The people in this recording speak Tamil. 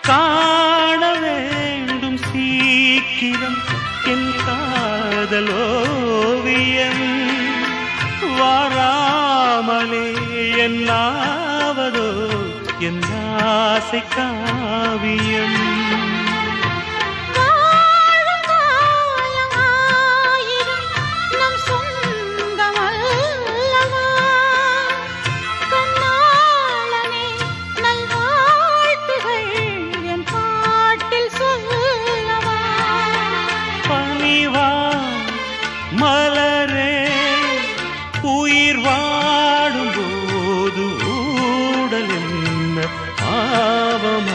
காண வேண்டும் சீக்கிரம் என் காதலோவியம் வாராமலே என்னாவதோ என் ஆசை காவியம் மலரே உயிர் வாடும் போது ஊடல் என்ன பாவம்